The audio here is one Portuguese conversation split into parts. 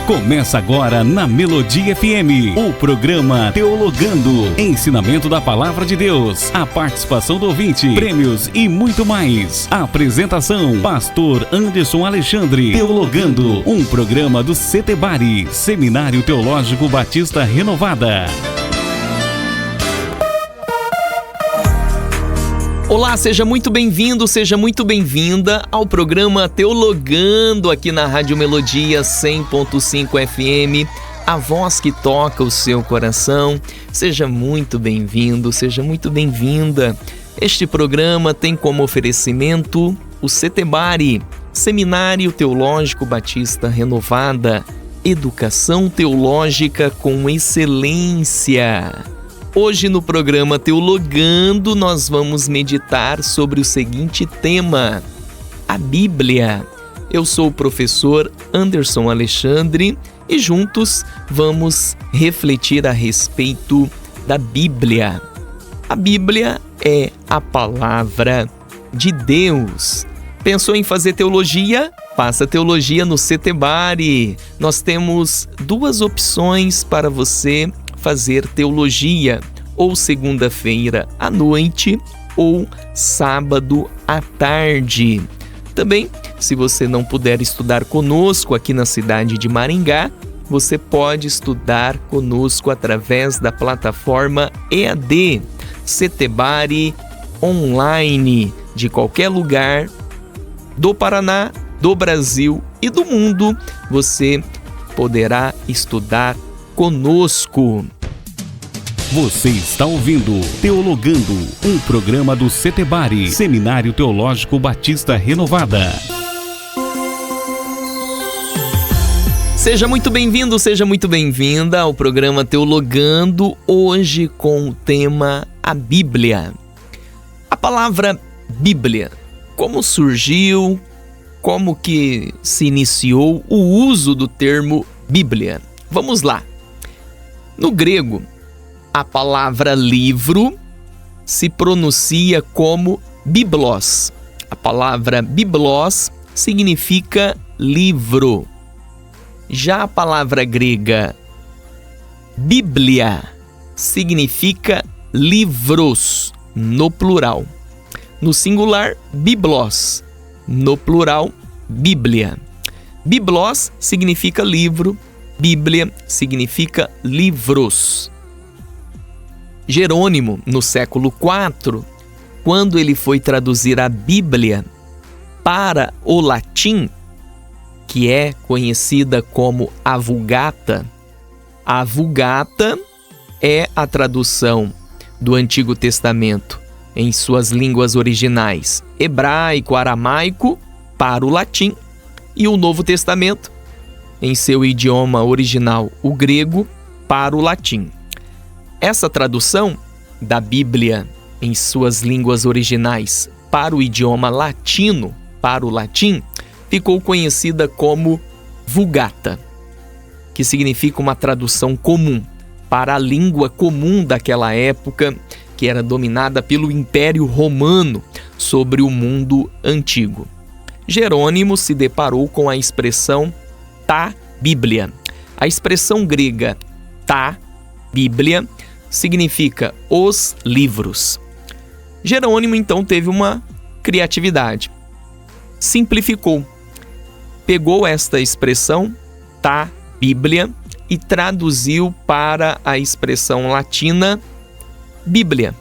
Começa agora na Melodia FM, o programa Teologando, ensinamento da Palavra de Deus, a participação do ouvinte, prêmios e muito mais. Apresentação, Pastor Anderson Alexandre. Teologando, um programa do Setebari, Seminário Teológico Batista Renovada. Olá, seja muito bem-vindo, seja muito bem-vinda ao programa Teologando aqui na Rádio Melodia 100.5 FM, a voz que toca o seu coração. Seja muito bem-vindo, seja muito bem-vinda. Este programa tem como oferecimento o Setebari, Seminário Teológico Batista Renovada, educação teológica com excelência. Hoje no programa Teologando nós vamos meditar sobre o seguinte tema: a Bíblia. Eu sou o professor Anderson Alexandre e juntos vamos refletir a respeito da Bíblia. A Bíblia é a palavra de Deus. Pensou em fazer teologia? Faça teologia no Setebari. Nós temos duas opções para você fazer teologia, ou segunda-feira à noite ou sábado à tarde. Também, se você não puder estudar conosco aqui na cidade de Maringá, você pode estudar conosco através da plataforma EAD, Setebari Online, de qualquer lugar do Paraná, do Brasil e do mundo, você poderá estudar conosco. Você está ouvindo Teologando, um programa do Setebari, Seminário Teológico Batista Renovada. Seja muito bem-vindo, seja muito bem-vinda ao programa Teologando, hoje com o tema a Bíblia. A palavra Bíblia, como surgiu, como que se iniciou o uso do termo Bíblia? Vamos lá. No grego, a palavra livro se pronuncia como biblos. A palavra biblos significa livro. Já a palavra grega bíblia significa livros, no plural. No singular, biblos. No plural, bíblia. Biblos significa livro. Bíblia significa livros. Jerônimo, no século IV, quando ele foi traduzir a Bíblia para o latim, que é conhecida como a Vulgata é a tradução do Antigo Testamento em suas línguas originais, hebraico, aramaico, para o latim, e o Novo Testamento em seu idioma original, o grego, para o latim. Essa tradução da Bíblia em suas línguas originais para o idioma latino, para o latim, ficou conhecida como Vulgata, que significa uma tradução comum para a língua comum daquela época, que era dominada pelo Império Romano sobre o mundo antigo. Jerônimo se deparou com a expressão tá Bíblia. A expressão grega tá Bíblia significa os livros. Jerônimo então teve uma criatividade. Simplificou. Pegou esta expressão tá Bíblia e traduziu para a expressão latina Bíblia.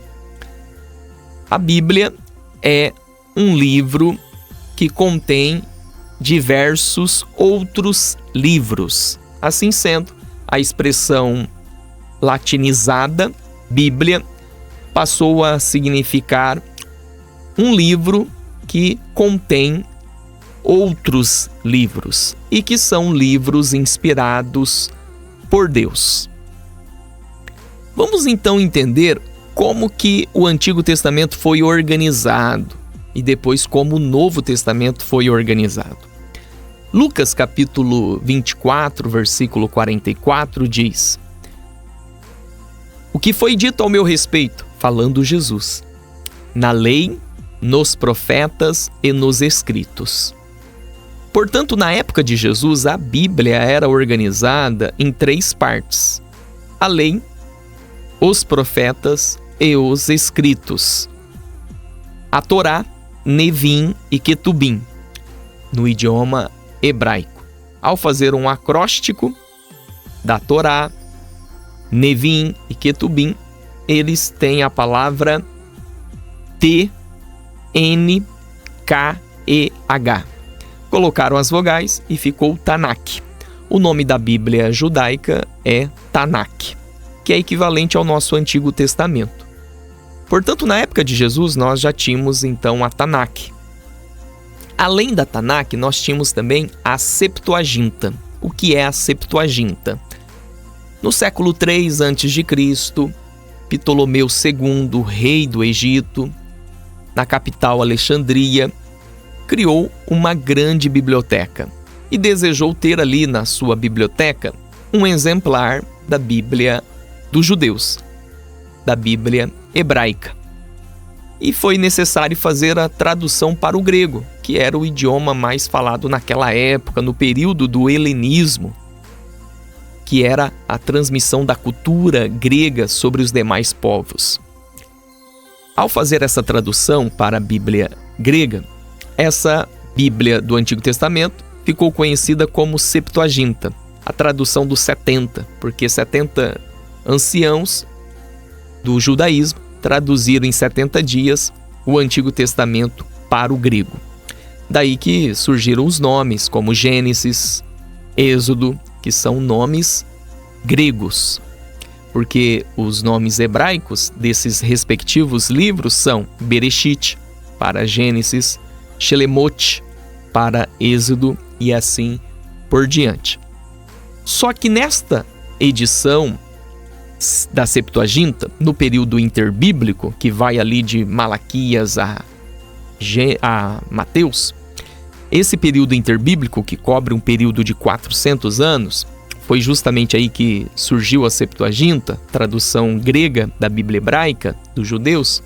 A Bíblia é um livro que contém diversos outros livros. Assim sendo, a expressão latinizada, Bíblia, passou a significar um livro que contém outros livros e que são livros inspirados por Deus. Vamos então entender como que o Antigo Testamento foi organizado e depois como o Novo Testamento foi organizado. Lucas capítulo 24, versículo 44 diz: o que foi dito ao meu respeito, falando Jesus, na lei, nos profetas e nos escritos. Portanto, na época de Jesus, a Bíblia era organizada em 3 partes: a lei, os profetas e os escritos. A Torá, Nevim e Ketubim, no idioma hebraico. Ao fazer um acróstico da Torá, Nevim e Ketubim, eles têm a palavra T-N-K-E-H. Colocaram as vogais e ficou Tanakh. O nome da Bíblia judaica é Tanakh, que é equivalente ao nosso Antigo Testamento. Portanto, na época de Jesus, nós já tínhamos então a Tanakh. Além da Tanakh, nós tínhamos também a Septuaginta. O que é a Septuaginta? No século III a.C., Ptolomeu II, rei do Egito, na capital Alexandria, criou uma grande biblioteca e desejou ter ali na sua biblioteca um exemplar da Bíblia dos judeus, da Bíblia hebraica. E foi necessário fazer a tradução para o grego, que era o idioma mais falado naquela época, no período do helenismo, que era a transmissão da cultura grega sobre os demais povos. Ao fazer essa tradução para a Bíblia grega, essa Bíblia do Antigo Testamento ficou conhecida como Septuaginta, a tradução dos 70, porque 70 anciãos do judaísmo traduziram em 70 dias o Antigo Testamento para o grego. Daí que surgiram os nomes como Gênesis, Êxodo, que são nomes gregos, porque os nomes hebraicos desses respectivos livros são Bereshit para Gênesis, Shelemot para Êxodo e assim por diante. Só que nesta edição da Septuaginta, no período interbíblico, que vai ali de Malaquias a Mateus, esse período interbíblico, que cobre um período de 400 anos, foi justamente aí que surgiu a Septuaginta, tradução grega da Bíblia hebraica dos judeus.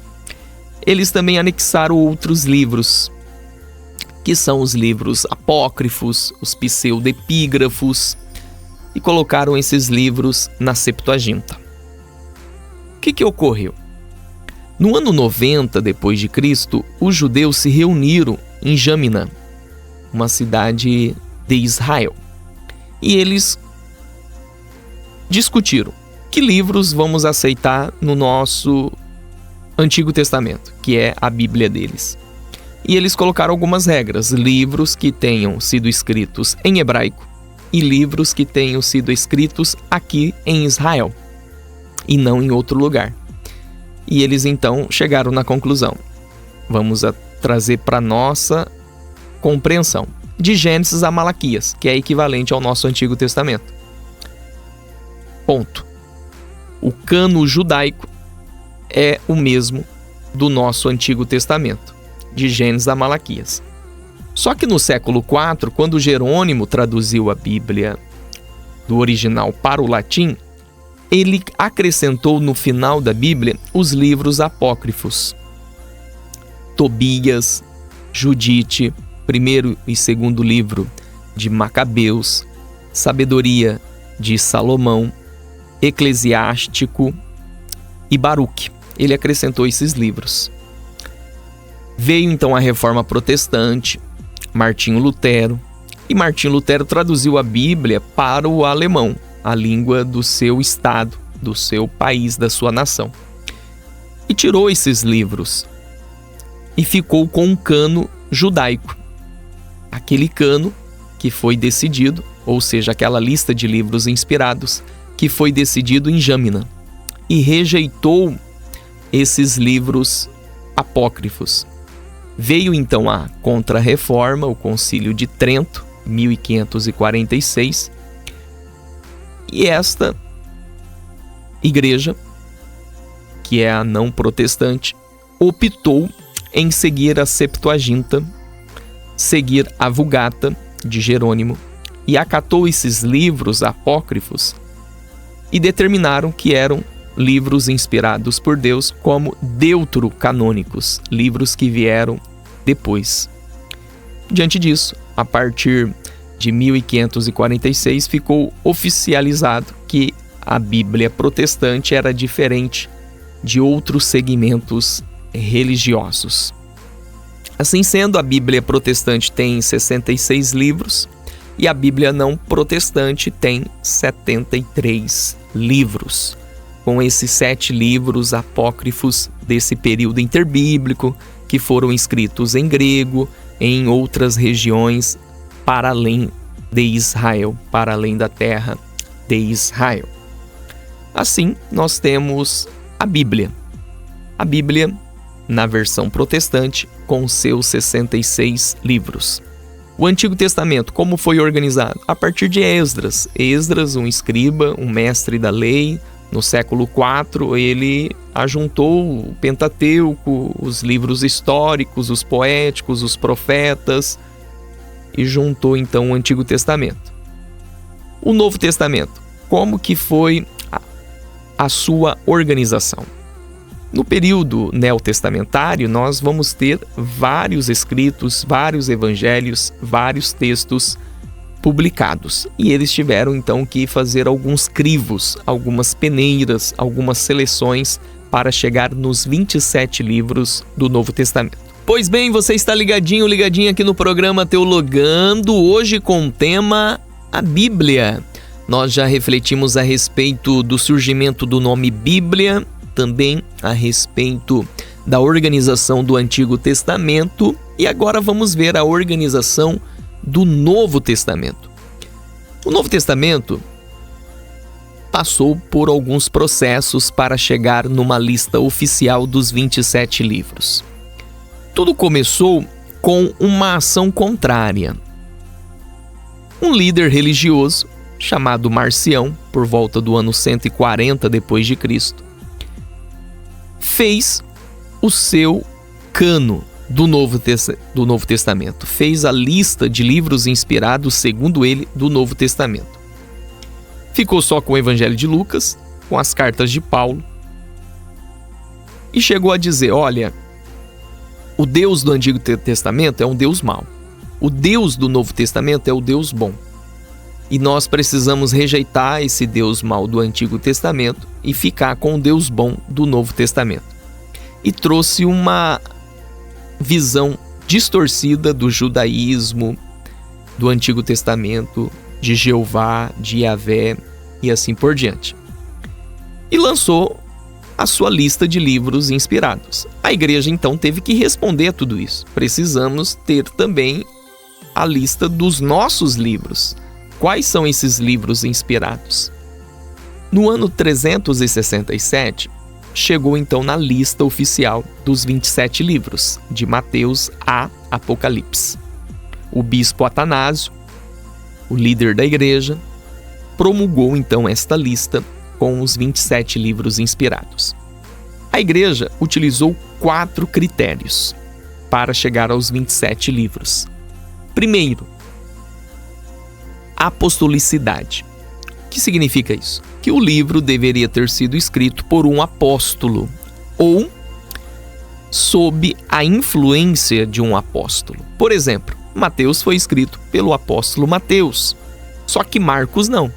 Eles também anexaram outros livros, que são os livros apócrifos, os pseudepígrafos, e colocaram esses livros na Septuaginta. O que ocorreu? No ano 90 depois de Cristo, os judeus se reuniram em Jamina, uma cidade de Israel, e eles discutiram que livros vamos aceitar no nosso Antigo Testamento, que é a Bíblia deles. E eles colocaram algumas regras: livros que tenham sido escritos em hebraico e livros que tenham sido escritos aqui em Israel e não em outro lugar. E eles então chegaram na conclusão: vamos trazer para nossa compreensão de Gênesis a Malaquias, que é equivalente ao nosso Antigo Testamento. Ponto. O cano judaico é o mesmo do nosso Antigo Testamento, de Gênesis a Malaquias. Só que no século IV, quando Jerônimo traduziu a Bíblia do original para o latim, ele acrescentou no final da Bíblia os livros apócrifos: Tobias, Judite, primeiro e segundo livro de Macabeus, Sabedoria de Salomão, Eclesiástico e Baruque. Ele acrescentou esses livros. Veio então a Reforma Protestante, Martinho Lutero, e Martinho Lutero traduziu a Bíblia para o alemão, a língua do seu estado, do seu país, da sua nação. E tirou esses livros e ficou com um cano judaico. Aquele cano que foi decidido, ou seja, aquela lista de livros inspirados, que foi decidido em Jamina, e rejeitou esses livros apócrifos. Veio então a Contra-Reforma, o Concílio de Trento, 1546, e esta igreja, que é a não protestante, optou em seguir a Septuaginta, seguir a Vulgata de Jerônimo, e acatou esses livros apócrifos e determinaram que eram livros inspirados por Deus como deuterocanônicos, livros que vieram depois. Diante disso, a partir de 1546, ficou oficializado que a Bíblia protestante era diferente de outros segmentos religiosos. Assim sendo, a Bíblia protestante tem 66 livros e a Bíblia não protestante tem 73 livros, com esses 7 livros apócrifos desse período interbíblico que foram escritos em grego, em outras regiões para além de Israel, para além da terra de Israel. Assim, nós temos a Bíblia. A Bíblia, na versão protestante, com seus 66 livros. O Antigo Testamento, como foi organizado? A partir de Esdras. Esdras, um escriba, um mestre da lei, no século IV, ele ajuntou o Pentateuco, os livros históricos, os poéticos, os profetas, e juntou então o Antigo Testamento. O Novo Testamento, como que foi a sua organização? No período neotestamentário, nós vamos ter vários escritos, vários evangelhos, vários textos publicados. E eles tiveram então que fazer alguns crivos, algumas peneiras, algumas seleções para chegar nos 27 livros do Novo Testamento. Pois bem, você está ligadinho aqui no programa Teologando, hoje com o tema a Bíblia. Nós já refletimos a respeito do surgimento do nome Bíblia, também a respeito da organização do Antigo Testamento e agora vamos ver a organização do Novo Testamento. O Novo Testamento passou por alguns processos para chegar numa lista oficial dos 27 livros. Tudo começou com uma ação contrária. Um líder religioso chamado Marcião, por volta do ano 140 depois de Cristo, fez o seu cano do Novo Testamento. Fez a lista de livros inspirados, segundo ele, do Novo Testamento. Ficou só com o Evangelho de Lucas, com as cartas de Paulo, e chegou a dizer, olha, o Deus do Antigo Testamento é um Deus mau. O Deus do Novo Testamento é o Deus bom. E nós precisamos rejeitar esse Deus mau do Antigo Testamento e ficar com o Deus bom do Novo Testamento. E trouxe uma visão distorcida do judaísmo, do Antigo Testamento, de Jeová, de Yahvé e assim por diante. E lançou a sua lista de livros inspirados. A igreja então teve que responder a tudo isso. Precisamos ter também a lista dos nossos livros. Quais são esses livros inspirados? No ano 367, chegou então na lista oficial dos 27 livros, de Mateus a Apocalipse. O bispo Atanásio, o líder da igreja, promulgou então esta lista com os 27 livros inspirados. A igreja utilizou 4 critérios para chegar aos 27 livros. Primeiro, apostolicidade. O que significa isso? Que o livro deveria ter sido escrito por um apóstolo ou sob a influência de um apóstolo. Por exemplo, Mateus foi escrito pelo apóstolo Mateus, só que Marcos não.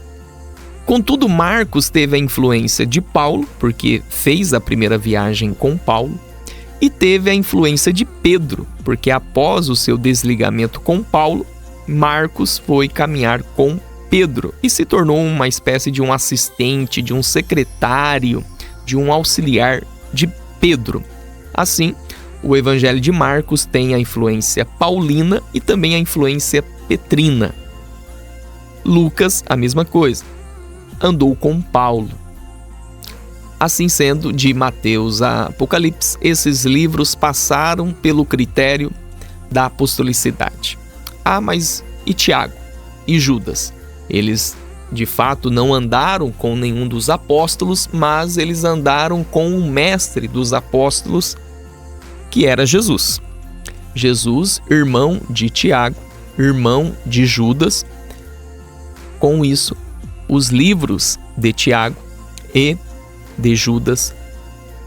Contudo, Marcos teve a influência de Paulo, porque fez a primeira viagem com Paulo, e teve a influência de Pedro, porque após o seu desligamento com Paulo, Marcos foi caminhar com Pedro e se tornou uma espécie de um assistente, de um secretário, de um auxiliar de Pedro. Assim, o Evangelho de Marcos tem a influência paulina e também a influência petrina. Lucas, a mesma coisa, andou com Paulo. Assim sendo, de Mateus a Apocalipse, esses livros passaram pelo critério da apostolicidade. Ah, mas e Tiago? E Judas? Eles, de fato, não andaram com nenhum dos apóstolos, mas eles andaram com o mestre dos apóstolos, que era Jesus. Jesus, irmão de Tiago, irmão de Judas. Com isso, os livros de Tiago e de Judas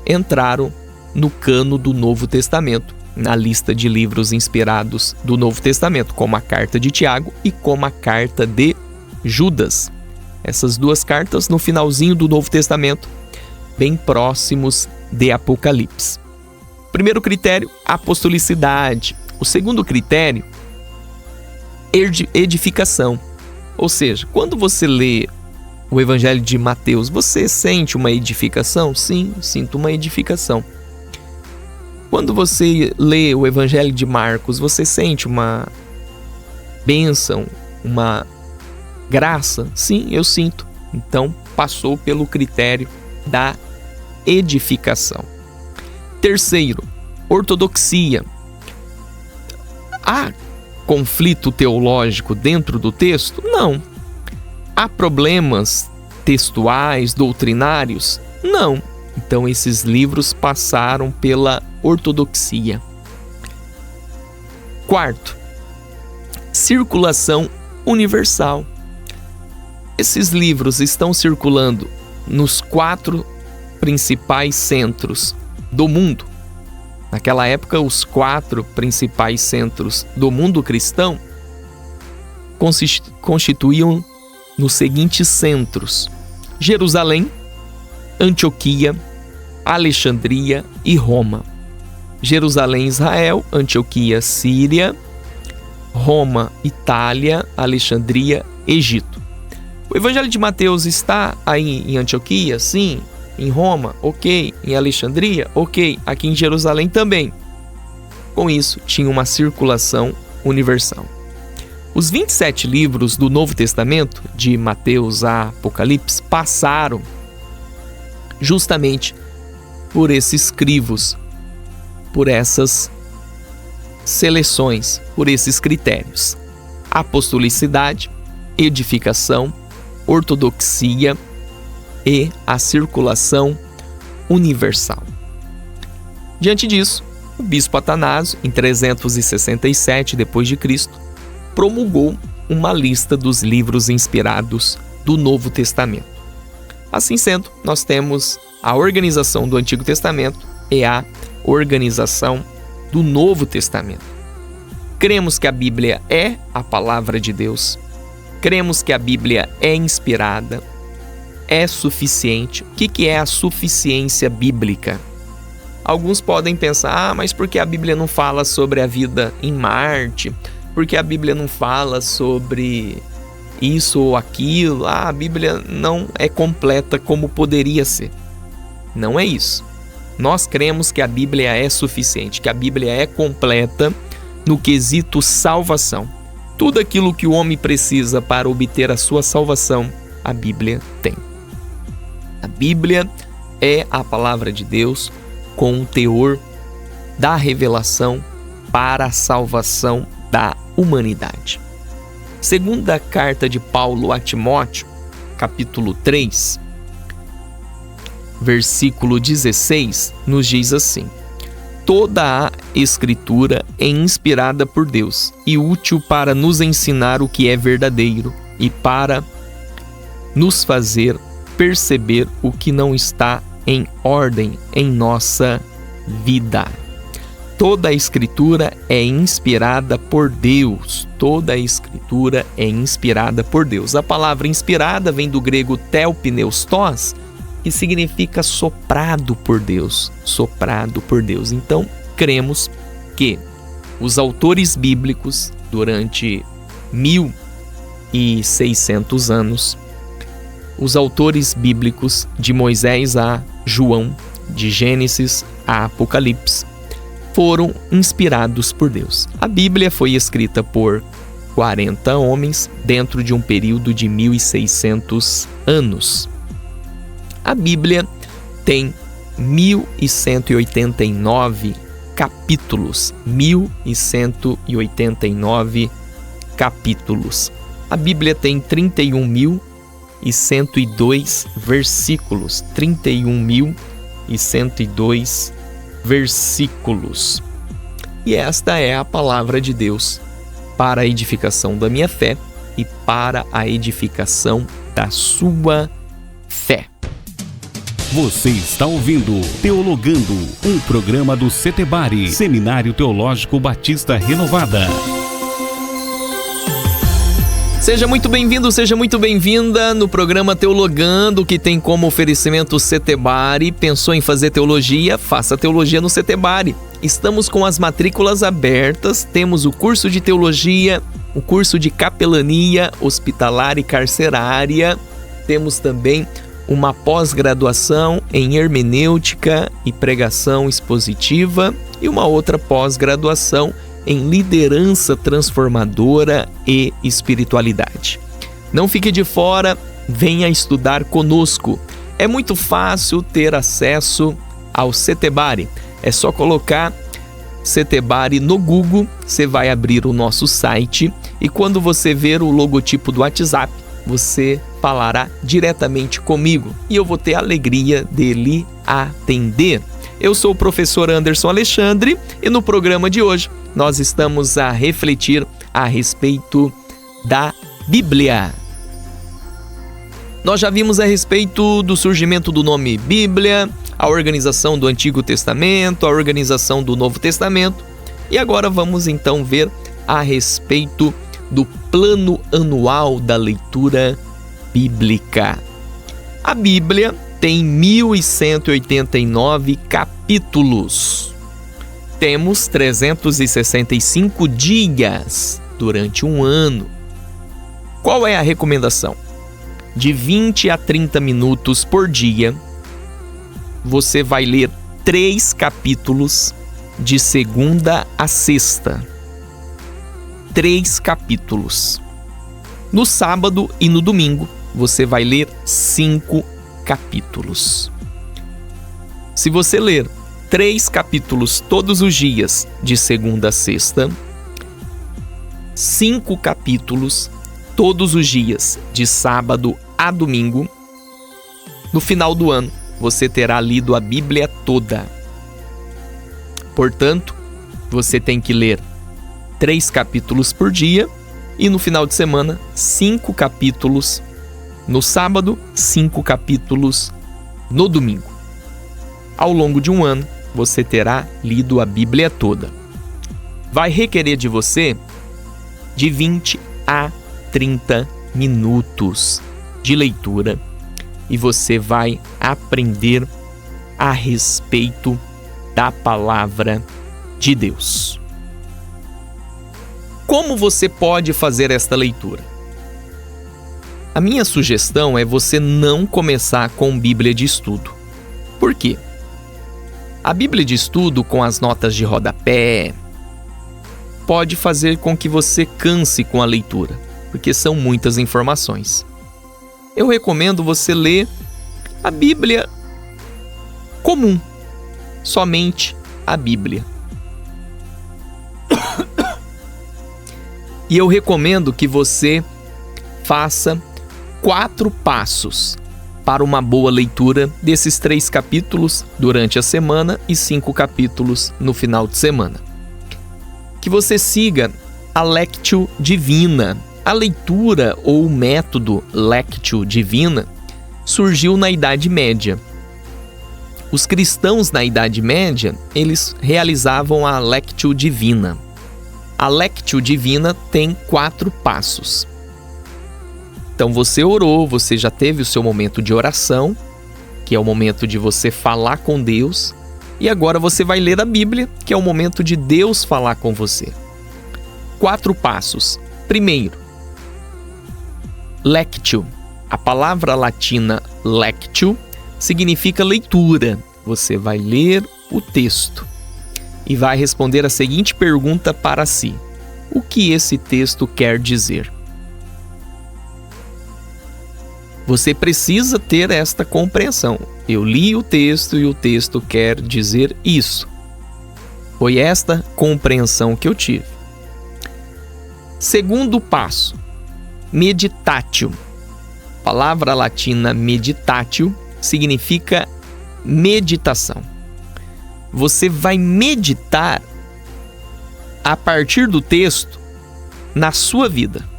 entraram no cano do Novo Testamento na lista de livros inspirados do Novo Testamento, como a carta de Tiago e como a carta de Judas. Essas duas cartas no finalzinho do Novo Testamento, bem próximos de Apocalipse. Primeiro critério, apostolicidade. O segundo critério, edificação. Ou seja, quando você lê o Evangelho de Mateus, você sente uma edificação? Sim, sinto uma edificação. Quando você lê o Evangelho de Marcos, você sente uma bênção, uma graça? Sim, eu sinto. Então, passou pelo critério da edificação. Terceiro, ortodoxia. Há conflito teológico dentro do texto? Não. Há problemas textuais, doutrinários? Não. Então, esses livros passaram pela ortodoxia. Quarto, circulação universal. Esses livros estão circulando nos 4 principais centros do mundo. Naquela época, os 4 principais centros do mundo cristão constituíam nos seguintes centros: Jerusalém, Antioquia, Alexandria e Roma. Jerusalém, Israel; Antioquia, Síria; Roma, Itália; Alexandria, Egito. O Evangelho de Mateus está aí em Antioquia? Sim. Em Roma? Ok. Em Alexandria? Ok. Aqui em Jerusalém também. Com isso, tinha uma circulação universal. Os 27 livros do Novo Testamento, de Mateus a Apocalipse, passaram justamente por esses crivos, por essas seleções, por esses critérios: apostolicidade, edificação, ortodoxia e a circulação universal. Diante disso, o bispo Atanásio, em 367 d.C., promulgou uma lista dos livros inspirados do Novo Testamento. Assim sendo, nós temos a organização do Antigo Testamento e a organização do Novo Testamento. Cremos que a Bíblia é a palavra de Deus. Cremos que a Bíblia é inspirada, é suficiente. O que é a suficiência bíblica? Alguns podem pensar, mas por que a Bíblia não fala sobre a vida em Marte? Por que a Bíblia não fala sobre isso ou aquilo? A Bíblia não é completa como poderia ser. Não é isso. Nós cremos que a Bíblia é suficiente, que a Bíblia é completa no quesito salvação. Tudo aquilo que o homem precisa para obter a sua salvação, a Bíblia tem. A Bíblia é a palavra de Deus com o teor da revelação para a salvação da humanidade. Segunda carta de Paulo a Timóteo, capítulo 3, versículo 16, nos diz assim: toda a Escritura é inspirada por Deus e útil para nos ensinar o que é verdadeiro e para nos fazer perceber o que não está em ordem em nossa vida. Toda a Escritura é inspirada por Deus. Toda a Escritura é inspirada por Deus. A palavra inspirada vem do grego theopneustos, que significa soprado por Deus. Soprado por Deus. Então, cremos que os autores bíblicos, durante 1600 anos, os autores bíblicos de Moisés a João, de Gênesis a Apocalipse, foram inspirados por Deus. A Bíblia foi escrita por 40 homens dentro de um período de 1600 anos. A Bíblia tem 1189 capítulos. 1189 capítulos. A Bíblia tem 31.102 versículos. 31.102 versículos. E esta é a palavra de Deus para a edificação da minha fé e para a edificação da sua fé. Você está ouvindo Teologando, um programa do Setebari, Seminário Teológico Batista Renovada. Seja muito bem-vindo, seja muito bem-vinda no programa Teologando, que tem como oferecimento o Setebari. Pensou em fazer teologia? Faça teologia no Setebari. Estamos com as matrículas abertas, temos o curso de teologia, o curso de capelania hospitalar e carcerária, temos também uma pós-graduação em hermenêutica e pregação expositiva e uma outra pós-graduação em liderança transformadora e espiritualidade. Não fique de fora, venha estudar conosco. É muito fácil ter acesso ao Setebari. É só colocar Setebari no Google, você vai abrir o nosso site e quando você ver o logotipo do WhatsApp, você falará diretamente comigo e eu vou ter a alegria de lhe atender. Eu sou o professor Anderson Alexandre e no programa de hoje nós estamos a refletir a respeito da Bíblia. Nós já vimos a respeito do surgimento do nome Bíblia, a organização do Antigo Testamento, a organização do Novo Testamento e agora vamos então ver a respeito do plano anual da leitura bíblica. A Bíblia tem 1189 capítulos. Temos 365 dias durante um ano. Qual é a recomendação? De 20 a 30 minutos por dia, você vai ler 3 capítulos de segunda a sexta. 3 capítulos. No sábado e no domingo, você vai ler 5 capítulos. Se você ler 3 capítulos todos os dias, de segunda a sexta, 5 capítulos todos os dias, de sábado a domingo, no final do ano, você terá lido a Bíblia toda. Portanto, você tem que ler 3 capítulos por dia e no final de semana, 5 capítulos no sábado, 5 capítulos no domingo. Ao longo de um ano, você terá lido a Bíblia toda. Vai requerer de você de 20 a 30 minutos de leitura e você vai aprender a respeito da palavra de Deus. Como você pode fazer esta leitura? A minha sugestão é você não começar com Bíblia de estudo. Por quê? A Bíblia de estudo com as notas de rodapé pode fazer com que você canse com a leitura, porque são muitas informações. Eu recomendo você ler a Bíblia comum, somente a Bíblia. E eu recomendo que você faça 4 passos para uma boa leitura desses 3 capítulos durante a semana e 5 capítulos no final de semana. Que você siga a Lectio Divina. A leitura ou o método Lectio Divina surgiu na Idade Média. Os cristãos na Idade Média, eles realizavam a Lectio Divina. A Lectio Divina tem 4 passos. Então você orou, você já teve o seu momento de oração, que é o momento de você falar com Deus, e agora você vai ler a Bíblia, que é o momento de Deus falar com você. 4 passos. Primeiro, Lectio. A palavra latina lectio significa leitura. Você vai ler o texto e vai responder a seguinte pergunta para si: o que esse texto quer dizer? Você precisa ter esta compreensão. Eu li o texto e o texto quer dizer isso. Foi esta compreensão que eu tive. Segundo passo, meditatio. A palavra latina meditatio significa meditação. Você vai meditar a partir do texto na sua vida.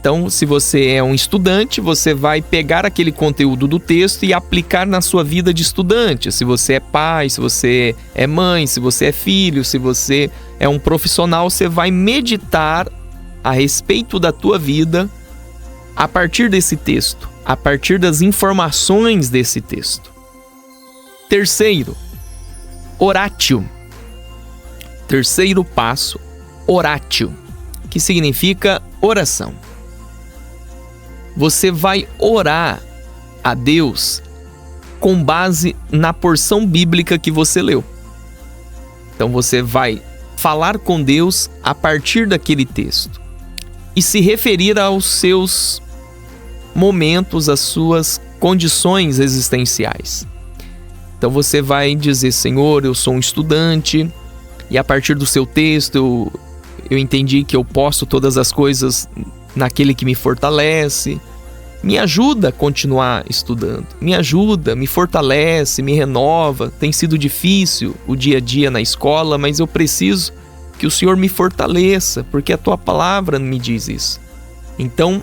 Então, se você é um estudante, você vai pegar aquele conteúdo do texto e aplicar na sua vida de estudante. Se você é pai, se você é mãe, se você é filho, se você é um profissional, você vai meditar a respeito da tua vida a partir desse texto, a partir das informações desse texto. Terceiro, oratio. Terceiro passo, oratio, que significa oração. Você vai orar a Deus com base na porção bíblica que você leu. Então você vai falar com Deus a partir daquele texto e se referir aos seus momentos, às suas condições existenciais. Então você vai dizer: Senhor, eu sou um estudante e a partir do seu texto eu entendi que eu posso todas as coisas naquele que me fortalece. Me ajuda a continuar estudando, me ajuda, me fortalece, me renova. Tem sido difícil o dia a dia na escola, mas eu preciso que o Senhor me fortaleça, porque a tua palavra me diz isso. Então,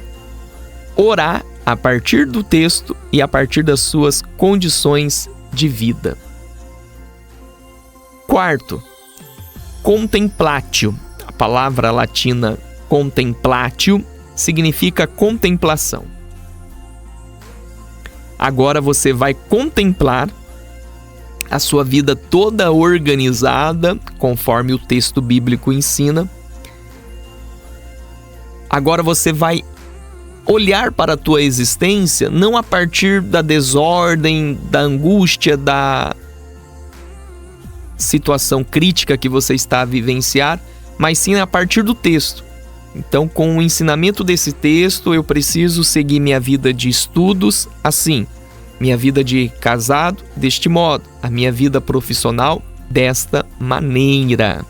orar a partir do texto e a partir das suas condições de vida. Quarto, contemplatio. A palavra latina contemplatio significa contemplação. Agora você vai contemplar a sua vida toda organizada, conforme o texto bíblico ensina. Agora você vai olhar para a tua existência não a partir da desordem, da angústia, da situação crítica que você está a vivenciar, mas sim a partir do texto. Então, com o ensinamento desse texto, eu preciso seguir minha vida de estudos assim, minha vida de casado deste modo, a minha vida profissional desta maneira.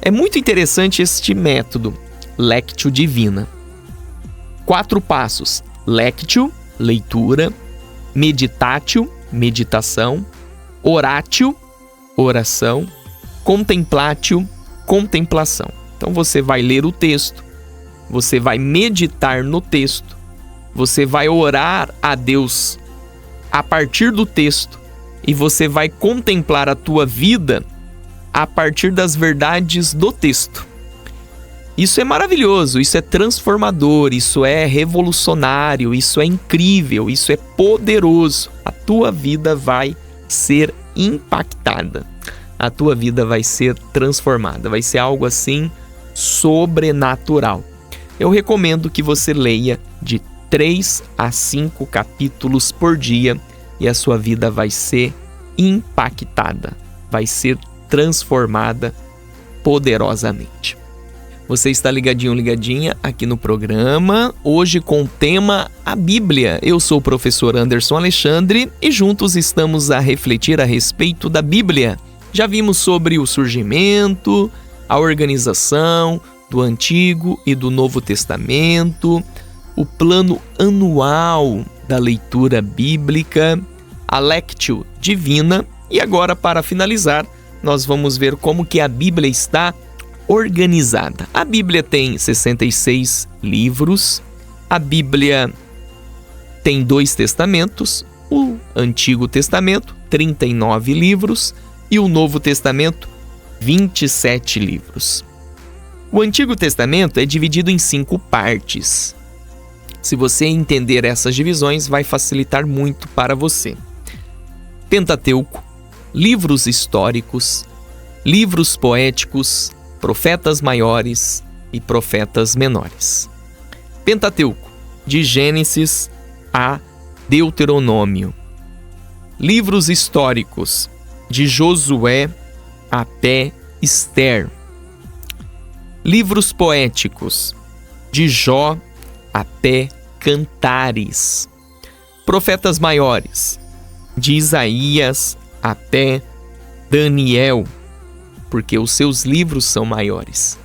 É muito interessante este método, Lectio Divina. 4 passos: Lectio, leitura; Meditatio, meditação; Oratio, oração; Contemplatio, contemplação. Então você vai ler o texto, você vai meditar no texto, você vai orar a Deus a partir do texto e você vai contemplar a tua vida a partir das verdades do texto. Isso é maravilhoso, isso é transformador, isso é revolucionário, isso é incrível, isso é poderoso. A tua vida vai ser impactada, a tua vida vai ser transformada, vai ser algo assim sobrenatural. Eu recomendo que você leia de 3 a 5 capítulos por dia e a sua vida vai ser impactada, vai ser transformada poderosamente. Você está ligadinho, ligadinha aqui no programa, hoje com o tema a Bíblia. Eu sou o professor Anderson Alexandre e juntos estamos a refletir a respeito da Bíblia. Já vimos sobre o surgimento, a organização do Antigo e do Novo Testamento, o plano anual da leitura bíblica, a Lectio Divina e agora, para finalizar, nós vamos ver como que a Bíblia está organizada. A Bíblia tem 66 livros, a Bíblia tem 2 testamentos, o Antigo Testamento, 39 livros, e o Novo Testamento, 27 livros. O Antigo Testamento é dividido em 5 partes. Se você entender essas divisões, vai facilitar muito para você. Pentateuco, livros históricos, livros poéticos, profetas maiores e profetas menores. Pentateuco, de Gênesis a Deuteronômio. Livros históricos, de Josué até Ester. Livros poéticos, de Jó até Cantares. Profetas maiores, de Isaías até Daniel, porque os seus livros são maiores.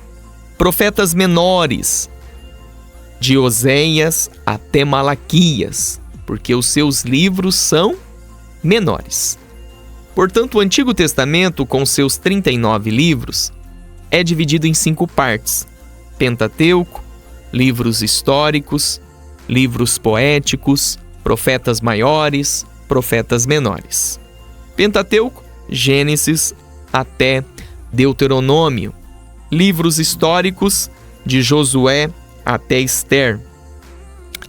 Profetas menores, de Oséias até Malaquias, porque os seus livros são menores. Portanto, o Antigo Testamento, com seus 39 livros, é dividido em 5 partes: Pentateuco, livros históricos, livros poéticos, profetas maiores, profetas menores. Pentateuco, Gênesis até Deuteronômio. Livros históricos, de Josué até Ester.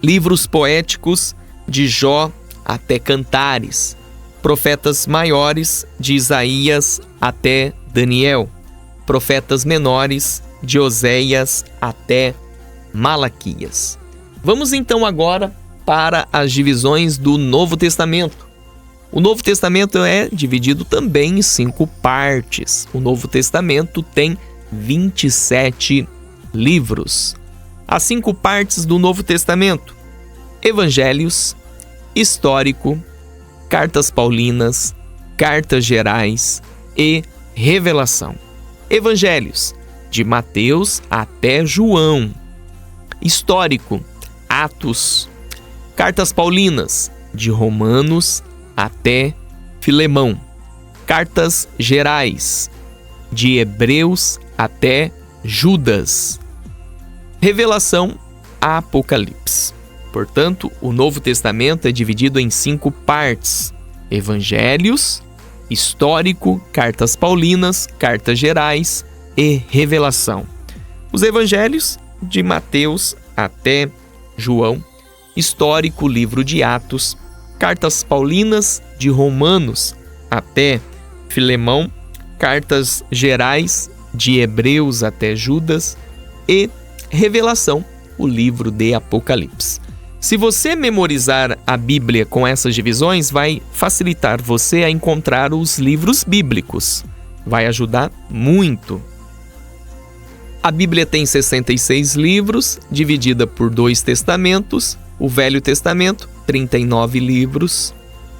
Livros poéticos, de Jó até Cantares. Profetas maiores, de Isaías até Daniel. Profetas menores, de Oséias até Malaquias. Vamos então agora para as divisões do Novo Testamento. O Novo Testamento é dividido também em 5 partes. O Novo Testamento tem 27 livros. As 5 partes do Novo Testamento: Evangelhos, Histórico, Cartas Paulinas, Cartas Gerais e Revelação. Evangelhos, de Mateus até João. Histórico, Atos. Cartas Paulinas, de Romanos até Filemão. Cartas Gerais, de Hebreus até Judas. Revelação, Apocalipse. Portanto, o Novo Testamento é dividido em 5 partes: Evangelhos, Histórico, Cartas Paulinas, Cartas Gerais e Revelação. Os Evangelhos, de Mateus até João. Histórico, livro de Atos. Cartas Paulinas, de Romanos até Filemão. Cartas Gerais, de Hebreus até Judas. E Revelação, o livro de Apocalipse. Se você memorizar a Bíblia com essas divisões, vai facilitar você a encontrar os livros bíblicos. Vai ajudar muito. A Bíblia tem 66 livros, dividida por 2 testamentos. O Velho Testamento, 39 livros.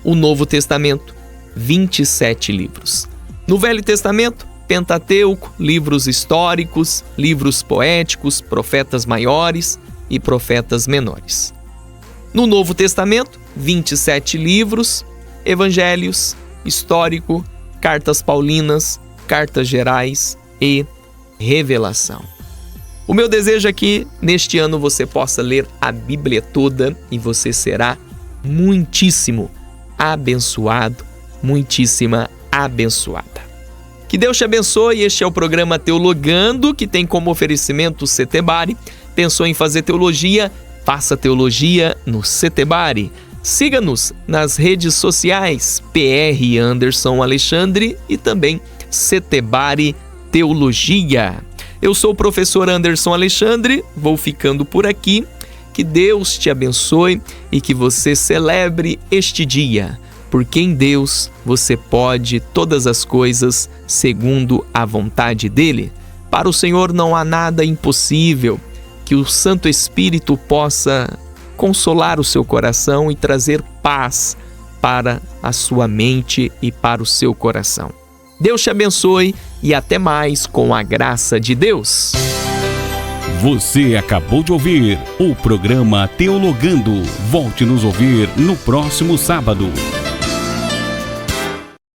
O Novo Testamento, 27 livros. No Velho Testamento, Pentateuco, livros históricos, livros poéticos, profetas maiores e profetas menores. No Novo Testamento, 27 livros, Evangelhos, Histórico, Cartas Paulinas, Cartas Gerais e Revelação. O meu desejo é que neste ano você possa ler a Bíblia toda e você será muitíssimo abençoado, muitíssima abençoada. Que Deus te abençoe. Este é o programa Teologando, que tem como oferecimento o Setebari. Pensou em fazer teologia? Faça teologia no Setebari. Siga-nos nas redes sociais, PR Anderson Alexandre e também Setebari Teologia. Eu sou o professor Anderson Alexandre, vou ficando por aqui. Que Deus te abençoe e que você celebre este dia, porque em Deus você pode todas as coisas segundo a vontade dEle. Para o Senhor não há nada impossível. Que o Santo Espírito possa consolar o seu coração e trazer paz para a sua mente e para o seu coração. Deus te abençoe e até mais com a graça de Deus. Você acabou de ouvir o programa Teologando. Volte nos ouvir no próximo sábado.